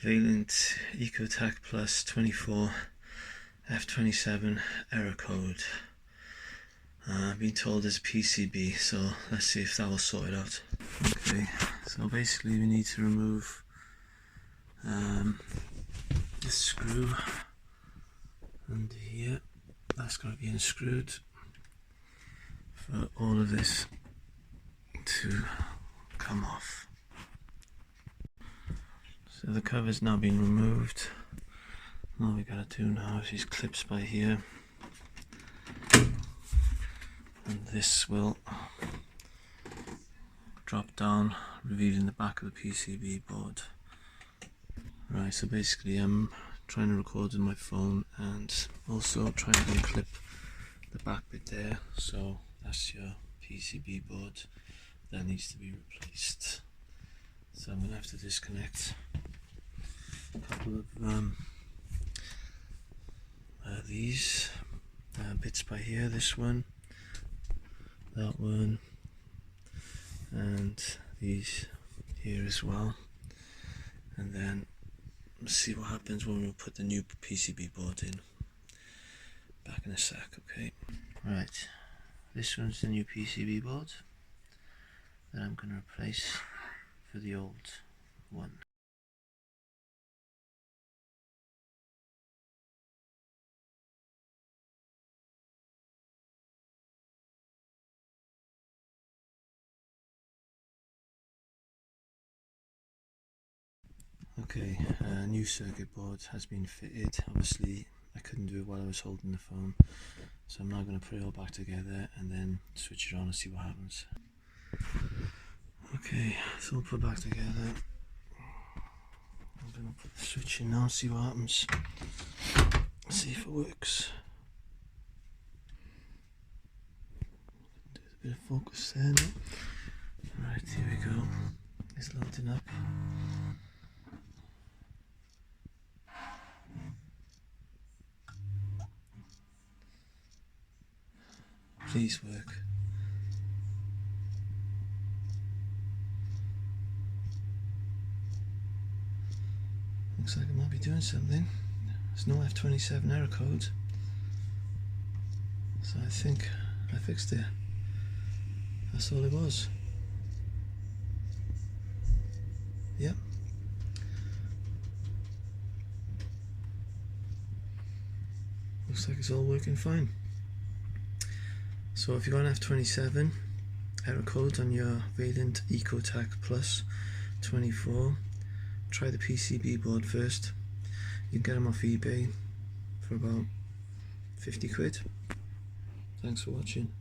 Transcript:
Vaillant ecotec plus 24 F27 error code. I've been told it's PCB, so let's see if that will sort it out. Okay, so basically we need to remove this screw under here. That's got to be unscrewed for all of this to come off. So the cover's now been removed. All we gotta do now is these clips by here, and this will drop down, revealing the back of the PCB board. Right, so basically I'm trying to record with my phone and also trying to unclip the back bit there. So that's your PCB board that needs to be replaced. So I'm going to have to disconnect a couple of these bits by here, this one, that one, and these here as well, and then see what happens when we put the new PCB board in. Back in a sec, okay? Right, this one's the new PCB board that I'm going to replace for the old one. Okay, new circuit board has been fitted. Obviously I couldn't do it while I was holding the phone, so I'm now going to put it all back together and then switch it on and see what happens. Okay, so we'll put it back together. I'm going to put the switch in now and see what happens. See if it works. Do a bit of focus there now. Right, here we go. It's loading up. Please work. Looks like it might be doing something. There's no F27 error code, so I think I fixed it. That's all it was. Yep. Looks like it's all working fine. So if you've got an F27 error code on your Vaillant ecotec plus 24, try the PCB board first. You can get them off eBay for about 50 quid. Thanks for watching.